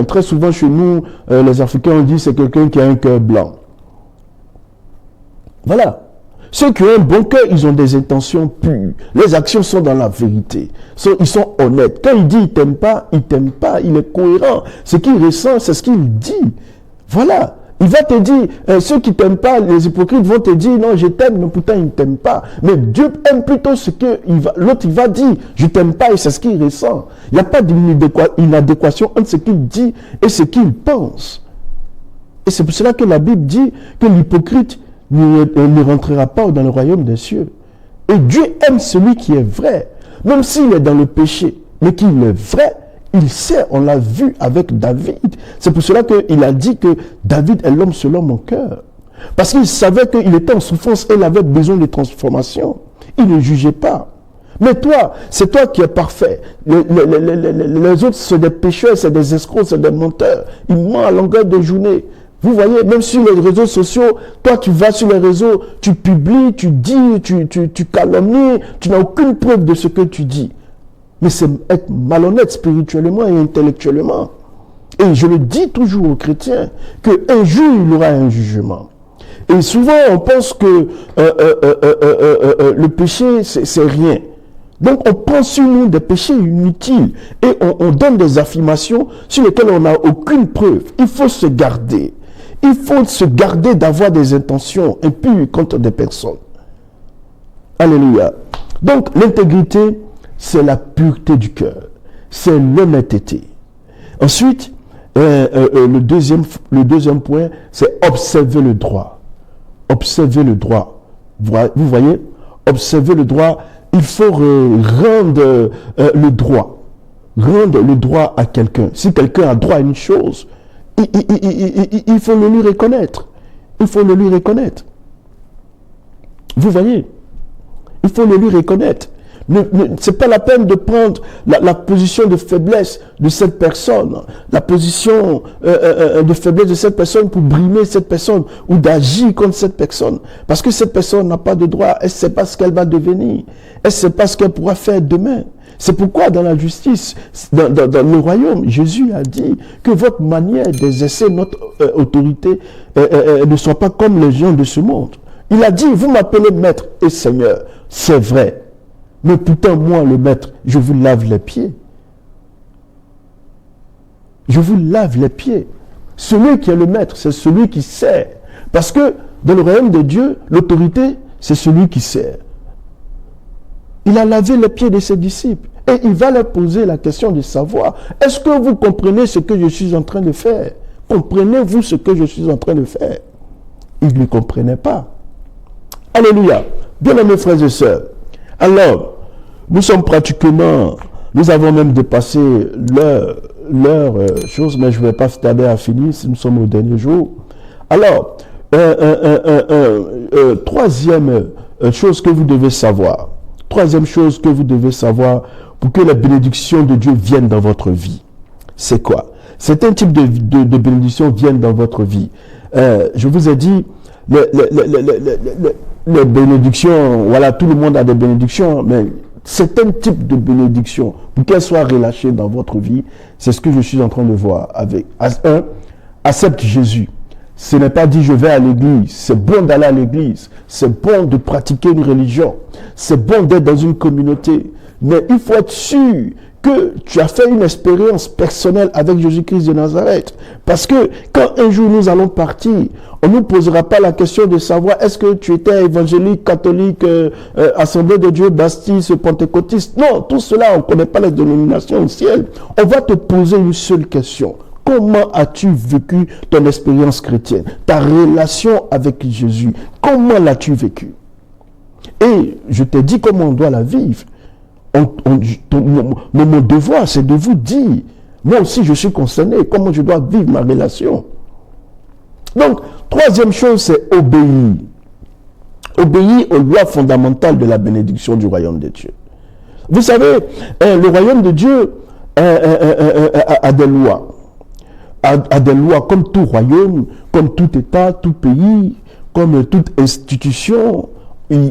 très souvent chez nous, les Africains, on dit c'est quelqu'un qui a un cœur blanc. Voilà. Ceux qui ont un bon cœur, ils ont des intentions pures. Les actions sont dans la vérité. Ils sont honnêtes. Quand il dit il t'aime pas, il est cohérent. Ce qu'il ressent, c'est ce qu'il dit. Voilà. Il va te dire, ceux qui ne t'aiment pas, les hypocrites vont te dire, non, je t'aime, mais pourtant ils ne t'aiment pas. Mais Dieu aime plutôt ce que l'autre, il va dire, je ne t'aime pas, et c'est ce qu'il ressent. Il n'y a pas d'inadéquation entre ce qu'il dit et ce qu'il pense. Et c'est pour cela que la Bible dit que l'hypocrite ne rentrera pas dans le royaume des cieux. Et Dieu aime celui qui est vrai, même s'il est dans le péché, mais qu'il est vrai, Il sait, on l'a vu avec David. C'est pour cela qu'il a dit que David est l'homme selon mon cœur. Parce qu'il savait qu'il était en souffrance et il avait besoin de transformation. Il ne jugeait pas. Mais toi, c'est toi qui es parfait. Les autres, c'est des pécheurs, c'est des escrocs, c'est des menteurs. Ils mentent à longueur de journée. Vous voyez, même sur les réseaux sociaux, toi tu vas sur les réseaux, tu publies, tu dis, tu calomnies, tu n'as aucune preuve de ce que tu dis. Mais c'est être malhonnête spirituellement et intellectuellement. Et je le dis toujours aux chrétiens, qu'un jour il y aura un jugement. Et souvent on pense que le péché c'est rien. Donc on prend sur nous des péchés inutiles et on donne des affirmations sur lesquelles on n'a aucune preuve. Il faut se garder. Il faut se garder d'avoir des intentions impures contre des personnes. Alléluia. Donc l'intégrité, c'est la pureté du cœur. C'est l'honnêteté. Ensuite, le deuxième point, c'est observer le droit. Observer le droit. Vous voyez, observer le droit, il faut rendre le droit. Rendre le droit à quelqu'un. Si quelqu'un a droit à une chose, il faut le lui reconnaître. Il faut le lui reconnaître. Vous voyez, il faut le lui reconnaître. Ce n'est pas la peine de prendre la position de faiblesse de cette personne, la position de faiblesse de cette personne pour brimer cette personne ou d'agir contre cette personne. Parce que cette personne n'a pas de droit, elle ne sait pas ce qu'elle va devenir, elle ne sait pas ce qu'elle pourra faire demain. C'est pourquoi dans la justice, dans le royaume, Jésus a dit que votre manière d'exercer notre autorité ne soit pas comme les gens de ce monde. Il a dit, vous m'appelez maître et seigneur, c'est vrai. Mais pourtant, moi, le maître, je vous lave les pieds. Je vous lave les pieds. Celui qui est le maître, c'est celui qui sert. Parce que dans le royaume de Dieu, l'autorité, c'est celui qui sert. Il a lavé les pieds de ses disciples. Et il va leur poser la question de savoir, est-ce que vous comprenez ce que je suis en train de faire? Comprenez-vous ce que je suis en train de faire? Ils ne comprenaient pas. Alléluia. Bien-aimés frères et sœurs, alors, nous sommes pratiquement, nous avons même dépassé leur chose, mais je ne vais pas tarder à finir si nous sommes au dernier jour. Alors, troisième chose que vous devez savoir, pour que la bénédiction de Dieu vienne dans votre vie. C'est quoi? C'est un type de bénédiction vienne dans votre vie. Je vous ai dit, les bénédictions, voilà, tout le monde a des bénédictions, mais certains types de bénédictions, pour qu'elles soient relâchées dans votre vie, c'est ce que je suis en train de voir avec. Accepte Jésus. Ce n'est pas dit je vais à l'église, c'est bon d'aller à l'église, c'est bon de pratiquer une religion, c'est bon d'être dans une communauté, mais il faut être sûr que tu as fait une expérience personnelle avec Jésus-Christ de Nazareth. Parce que quand un jour nous allons partir, on ne nous posera pas la question de savoir est-ce que tu étais évangélique, catholique, Assemblée de Dieu, baptiste, pentecôtiste. Non, tout cela, on ne connaît pas les dénominations au ciel. On va te poser une seule question. Comment as-tu vécu ton expérience chrétienne? Ta relation avec Jésus, comment l'as-tu vécu? Et je t'ai dit comment on doit la vivre. Mon devoir, c'est de vous dire, moi aussi je suis concerné, comment je dois vivre ma relation. Donc, troisième chose, c'est obéir. Obéir aux lois fondamentales de la bénédiction du royaume de Dieu. Vous savez, le royaume de Dieu a des lois. A des lois comme tout royaume, comme tout État, tout pays, comme toute institution.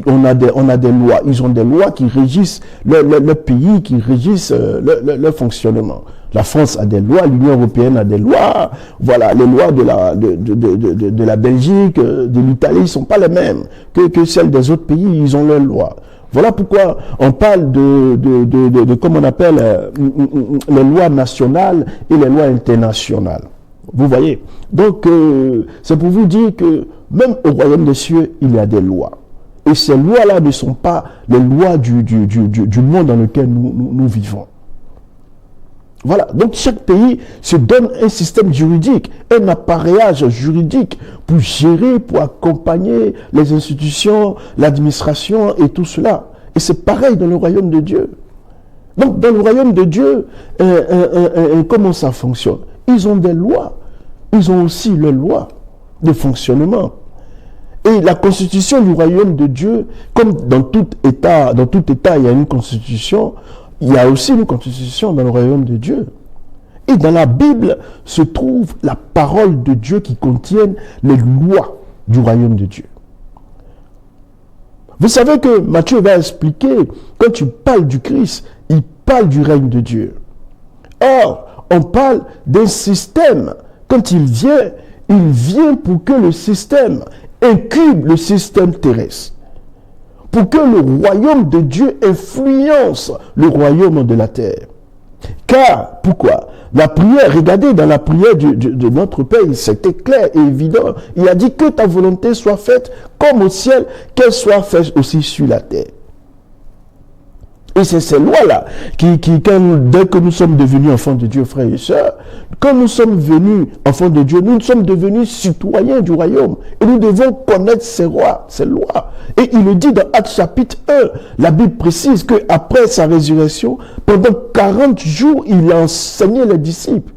On a des lois. Ils ont des lois qui régissent le pays, qui régissent le fonctionnement. La France a des lois, l'Union européenne a des lois. Voilà, les lois de la Belgique, de l'Italie ne sont pas les mêmes que celles des autres pays. Ils ont leurs lois. Voilà pourquoi on parle de comme on appelle les lois nationales et les lois internationales. Vous voyez. Donc, c'est pour vous dire que même au royaume des cieux, il y a des lois. Et ces lois-là ne sont pas les lois du monde dans lequel nous vivons. Voilà. Donc, chaque pays se donne un système juridique, un appareillage juridique pour gérer, pour accompagner les institutions, l'administration et tout cela. Et c'est pareil dans le royaume de Dieu. Donc, dans le royaume de Dieu, comment ça fonctionne? Ils ont des lois. Ils ont aussi les lois de fonctionnement. Et la constitution du royaume de Dieu, comme dans tout État, il y a une constitution, il y a aussi une constitution dans le royaume de Dieu. Et dans la Bible se trouve la parole de Dieu qui contient les lois du royaume de Dieu. Vous savez que Matthieu va expliquer, quand tu parles du Christ, il parle du règne de Dieu. Or, on parle d'un système. Quand il vient pour que le système incube le système terrestre. Pour que le royaume de Dieu influence le royaume de la terre. Car, pourquoi? La prière, regardez dans la prière de notre Père, c'était clair et évident. Il a dit que ta volonté soit faite comme au ciel, qu'elle soit faite aussi sur la terre. Et c'est ces lois-là dès que nous sommes devenus enfants de Dieu, frères et sœurs, quand nous sommes venus enfants de Dieu, nous sommes devenus citoyens du royaume. Et nous devons connaître ces lois. Et il le dit dans Actes chapitre 1, la Bible précise qu'après sa résurrection, pendant 40 jours, il a enseigné les disciples.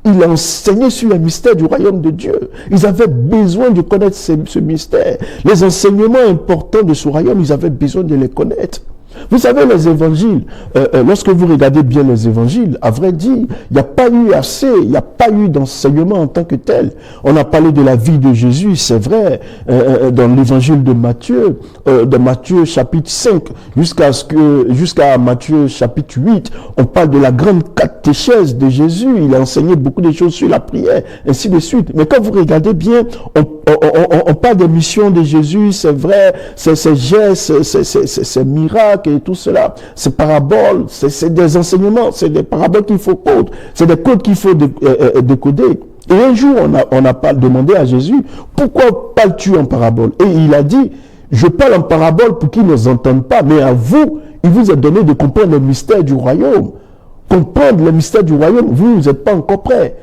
Il a enseigné sur le mystère du royaume de Dieu. Ils avaient besoin de connaître ce mystère. Les enseignements importants de ce royaume, ils avaient besoin de les connaître. Vous savez, les évangiles, lorsque vous regardez bien les évangiles, à vrai dire, il n'y a pas eu d'enseignement en tant que tel. On a parlé de la vie de Jésus, c'est vrai, dans l'évangile de Matthieu chapitre 5 jusqu'à Matthieu chapitre 8, on parle de la grande catéchèse de Jésus. Il a enseigné beaucoup de choses sur la prière, ainsi de suite. Mais quand vous regardez bien, on parle des missions de Jésus, c'est vrai, ces gestes, ces miracles et tout cela, ces paraboles, c'est des enseignements, c'est des paraboles qu'il faut coder, c'est des codes qu'il faut décoder. Et un jour, on a pas demandé à Jésus, pourquoi parles-tu en parabole? Et il a dit, je parle en parabole pour qu'ils ne nous entendent pas, mais à vous, il vous est donné de comprendre le mystère du royaume. Comprendre le mystère du royaume, vous n'êtes pas encore prêts.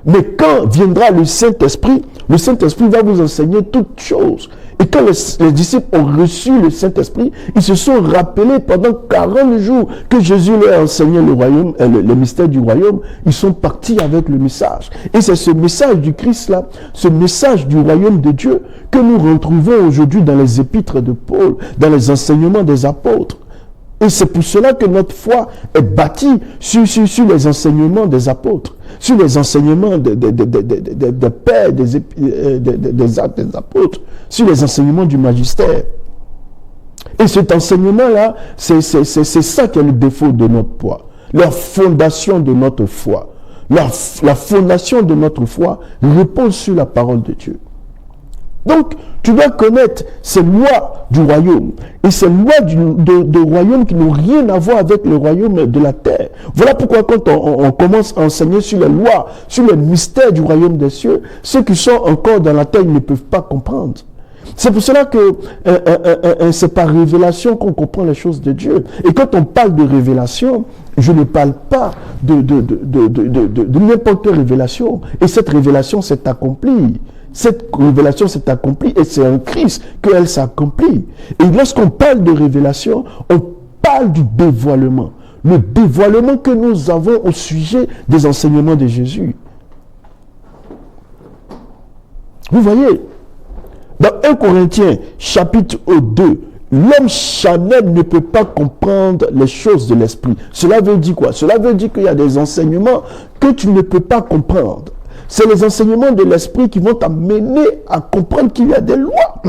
Mais quand viendra le Saint-Esprit va vous enseigner toutes choses. Et quand les disciples ont reçu le Saint-Esprit, ils se sont rappelés pendant 40 jours que Jésus leur a enseigné le royaume, le mystère du royaume. Ils sont partis avec le message. Et c'est ce message du Christ-là, ce message du royaume de Dieu que nous retrouvons aujourd'hui dans les épîtres de Paul, dans les enseignements des apôtres. Et c'est pour cela que notre foi est bâtie sur les enseignements des apôtres, sur les enseignements des pères, des actes des apôtres, sur les enseignements du magistère. Et cet enseignement-là, c'est ça qui est le défaut de notre foi, la fondation de notre foi. La fondation de notre foi repose sur la parole de Dieu. Donc, tu dois connaître ces lois du royaume. Et ces lois de royaume qui n'ont rien à voir avec le royaume de la terre. Voilà pourquoi quand on commence à enseigner sur les lois, sur les mystères du royaume des cieux, ceux qui sont encore dans la terre ne peuvent pas comprendre. C'est pour cela que c'est par révélation qu'on comprend les choses de Dieu. Et quand on parle de révélation, je ne parle pas de n'importe quelle révélation. Et cette révélation s'est accomplie. Cette révélation s'est accomplie et c'est en Christ qu'elle s'accomplit. Et lorsqu'on parle de révélation, on parle du dévoilement. Le dévoilement que nous avons au sujet des enseignements de Jésus. Vous voyez, dans 1 Corinthiens chapitre 2, l'homme charnel ne peut pas comprendre les choses de l'esprit. Cela veut dire quoi? Cela veut dire qu'il y a des enseignements que tu ne peux pas comprendre. C'est les enseignements de l'esprit qui vont t'amener à comprendre qu'il y a des lois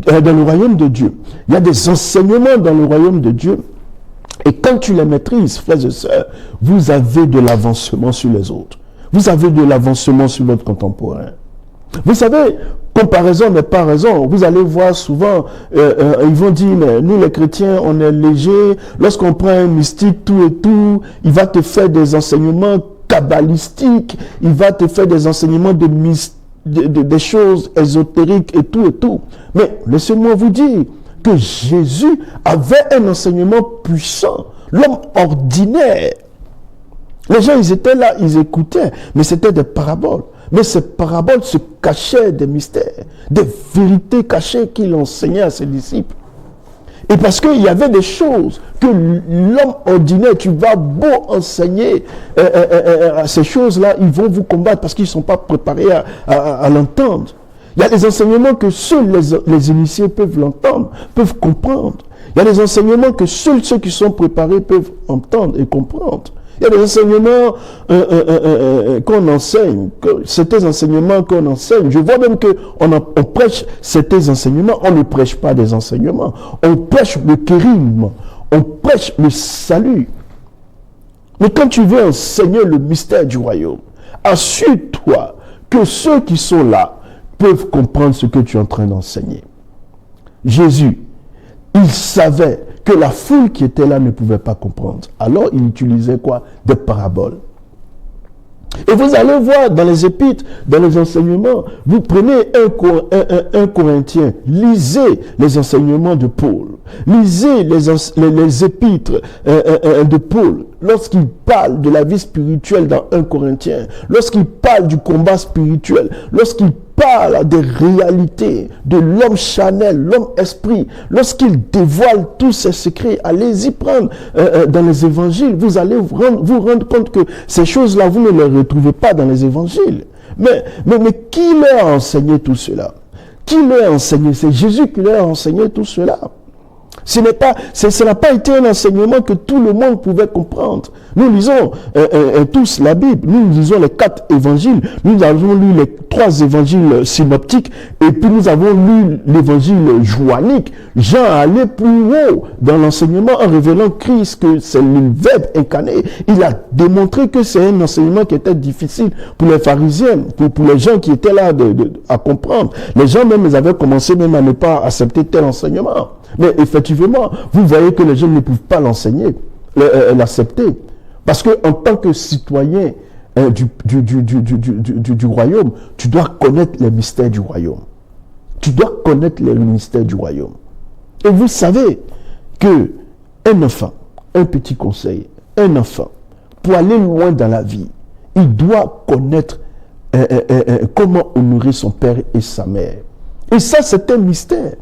dans le royaume de Dieu. Il y a des enseignements dans le royaume de Dieu. Et quand tu les maîtrises, frères et sœurs, vous avez de l'avancement sur les autres. Vous avez de l'avancement sur votre contemporain. Vous savez, comparaison n'est pas raison. Vous allez voir souvent, ils vont dire, mais nous les chrétiens, on est légers. Lorsqu'on prend un mystique, tout et tout, il va te faire des enseignements kabbalistique, il va te faire des enseignements des choses ésotériques et tout et tout. Mais laissez-moi vous dire que Jésus avait un enseignement puissant. L'homme ordinaire. Les gens, ils étaient là, ils écoutaient, mais c'était des paraboles. Mais ces paraboles se cachaient des mystères, des vérités cachées qu'il enseignait à ses disciples. Et parce qu'il y avait des choses que l'homme ordinaire, tu vas beau enseigner ces choses-là, ils vont vous combattre parce qu'ils ne sont pas préparés à l'entendre. Il y a des enseignements que seuls les initiés peuvent l'entendre, peuvent comprendre. Il y a des enseignements que seuls ceux qui sont préparés peuvent entendre et comprendre. Il y a des enseignements qu'on enseigne, certains enseignements qu'on enseigne. Je vois même qu'on prêche certains enseignements, on ne prêche pas des enseignements. On prêche le kérim, on prêche le salut. Mais quand tu veux enseigner le mystère du royaume, assure-toi que ceux qui sont là peuvent comprendre ce que tu es en train d'enseigner. Jésus, il savait que la foule qui était là ne pouvait pas comprendre. Alors, il utilisait quoi? Des paraboles. Et vous allez voir dans les épîtres, dans les enseignements, vous prenez un Corinthien, lisez les enseignements de Paul, lisez les épîtres de Paul, lorsqu'il parle de la vie spirituelle dans 1 Corinthien, lorsqu'il parle du combat spirituel, lorsqu'il parle des réalités de l'homme charnel, l'homme esprit, lorsqu'il dévoile tous ses secrets, allez-y prendre dans les évangiles, vous allez vous rendre compte que ces choses-là, vous ne les retrouvez pas dans les évangiles. Mais qui leur a enseigné tout cela? Qui leur a enseigné? C'est Jésus qui leur a enseigné tout cela. Ce n'a pas été un enseignement que tout le monde pouvait comprendre. Nous lisons tous la Bible, nous lisons les 4 évangiles, nous avons lu les 3 évangiles synoptiques et puis nous avons lu l'évangile joannique. Jean allait plus haut dans l'enseignement en révélant Christ, que c'est le Verbe incarné. Il a démontré que c'est un enseignement qui était difficile pour les pharisiens, pour les gens qui étaient là à comprendre. Les gens même, ils avaient commencé même à ne pas accepter tel enseignement. Mais effectivement, vous voyez que les gens ne peuvent pas l'enseigner, l'accepter. Parce qu'en tant que citoyen du royaume, tu dois connaître les mystères du royaume. Tu dois connaître les mystères du royaume. Et vous savez que un enfant, un petit conseil, un enfant, pour aller loin dans la vie, il doit connaître comment honorer son père et sa mère. Et ça, c'est un mystère.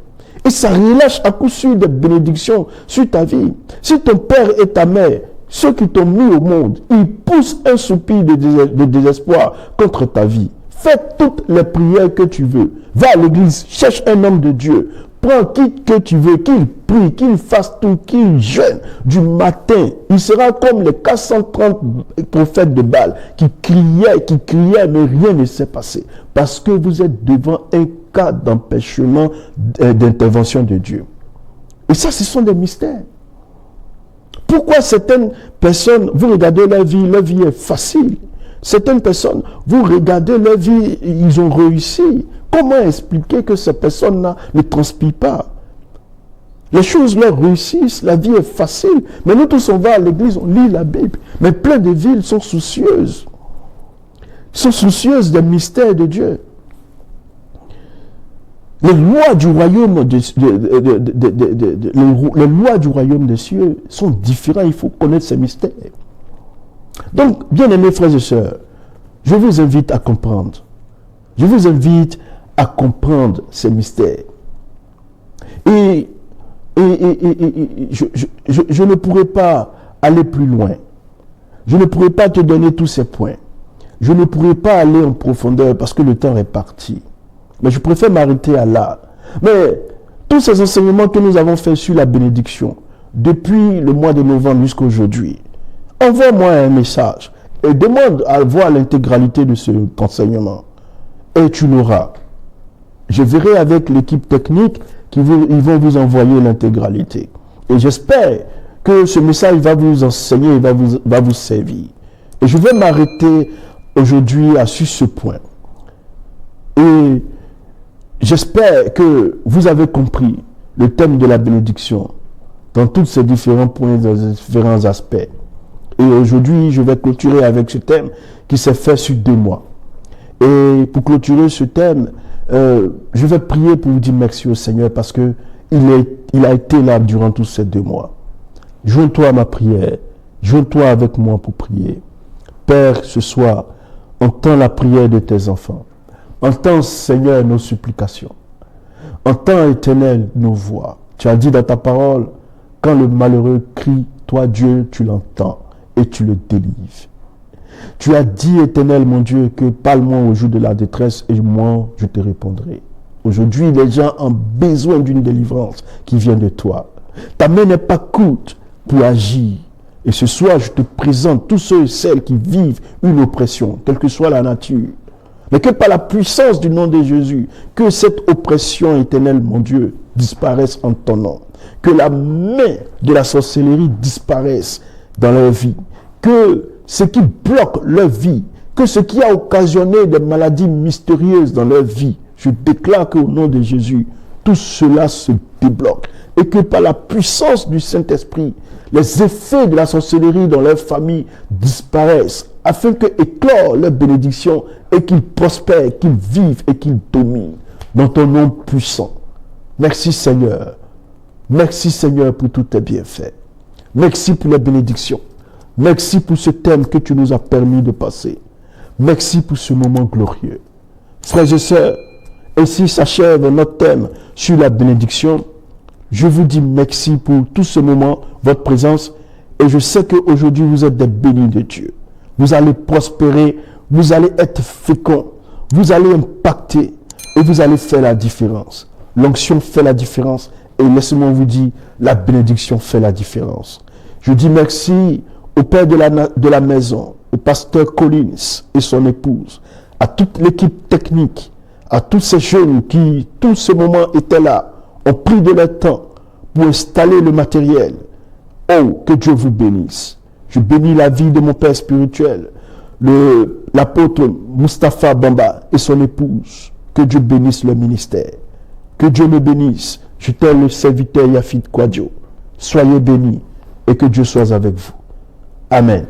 Et ça relâche à coup sûr des bénédictions sur ta vie. Si ton père et ta mère, ceux qui t'ont mis au monde, ils poussent un soupir de désespoir contre ta vie. Fais toutes les prières que tu veux. Va à l'église, cherche un homme de Dieu. Prends qui que tu veux, qu'il prie, qu'il fasse tout, qu'il jeûne du matin. Il sera comme les 430 prophètes de Baal qui criaient, mais rien ne s'est passé. Parce que vous êtes devant un cas d'empêchement d'intervention de Dieu. Et ça, ce sont des mystères. Pourquoi certaines personnes, vous regardez leur vie est facile. Certaines personnes, vous regardez leur vie, ils ont réussi. Comment expliquer que ces personnes-là ne transpirent pas? Les choses leur réussissent, la vie est facile. Mais nous tous, on va à l'église, on lit la Bible. Mais plein de villes sont soucieuses. Sont soucieuses des mystères de Dieu. Les lois du royaume les lois du royaume des cieux sont différentes. Il faut connaître ces mystères. Donc, bien-aimés frères et sœurs, je vous invite à comprendre. Je vous invite à comprendre ces mystères. Et je ne pourrai pas aller plus loin. Je ne pourrai pas te donner tous ces points. Je ne pourrai pas aller en profondeur parce que le temps est parti. Mais je préfère m'arrêter à là. Mais tous ces enseignements que nous avons faits sur la bénédiction, depuis le mois de novembre jusqu'à aujourd'hui, envoie-moi un message et demande à voir l'intégralité de cet enseignement. Et tu l'auras. Je verrai avec l'équipe technique ils vont vous envoyer l'intégralité. Et j'espère que ce message va vous enseigner et va vous servir. Et je vais m'arrêter aujourd'hui sur ce point. Et j'espère que vous avez compris le thème de la bénédiction dans tous ces différents points, dans ces différents aspects. Et aujourd'hui, je vais clôturer avec ce thème qui s'est fait sur 2 mois. Et pour clôturer ce thème, je vais prier pour vous dire merci au Seigneur parce que il a été là durant tous ces 2 mois. Joins-toi à ma prière. Joins-toi avec moi pour prier. Père, ce soir, entends la prière de tes enfants. Entends, Seigneur, nos supplications. Entends, Éternel, nos voix. Tu as dit dans ta parole, quand le malheureux crie, toi Dieu, tu l'entends et tu le délivres. Tu as dit, Éternel mon Dieu, que parle-moi au jour de la détresse et moi je te répondrai. Aujourd'hui, les gens ont besoin d'une délivrance qui vient de toi. Ta main n'est pas courte pour agir. Et ce soir, je te présente tous ceux et celles qui vivent une oppression, quelle que soit la nature. Mais que par la puissance du nom de Jésus, que cette oppression éternelle, mon Dieu, disparaisse en ton nom. Que la main de la sorcellerie disparaisse dans leur vie. Que ce qui bloque leur vie, que ce qui a occasionné des maladies mystérieuses dans leur vie, je déclare qu'au nom de Jésus, tout cela se débloque. Et que par la puissance du Saint-Esprit, les effets de la sorcellerie dans leur famille disparaissent, afin que éclore leur bénédiction et qu'ils prospèrent, qu'ils vivent et qu'ils dominent dans ton nom puissant. Merci Seigneur. Merci Seigneur pour tous tes bienfaits. Merci pour les bénédictions. Merci pour ce thème que tu nous as permis de passer. Merci pour ce moment glorieux. Frères et sœurs, ainsi s'achève notre thème sur la bénédiction. Je vous dis merci pour tout ce moment, votre présence. Et je sais qu'aujourd'hui, vous êtes des bénis de Dieu. Vous allez prospérer, vous allez être féconds, vous allez impacter et vous allez faire la différence. L'onction fait la différence et laissez-moi vous dire, la bénédiction fait la différence. Je dis merci au père de la maison, au pasteur Collins et son épouse, à toute l'équipe technique, à tous ces jeunes qui, tout ce moment, étaient là, ont pris de leur temps pour installer le matériel. Oh, que Dieu vous bénisse. Je bénis la vie de mon père spirituel, l'apôtre Mustapha Bamba et son épouse. Que Dieu bénisse leur ministère. Que Dieu me bénisse. Je t'aime le serviteur Yafit Kwadjo. Soyez bénis et que Dieu soit avec vous. Amen.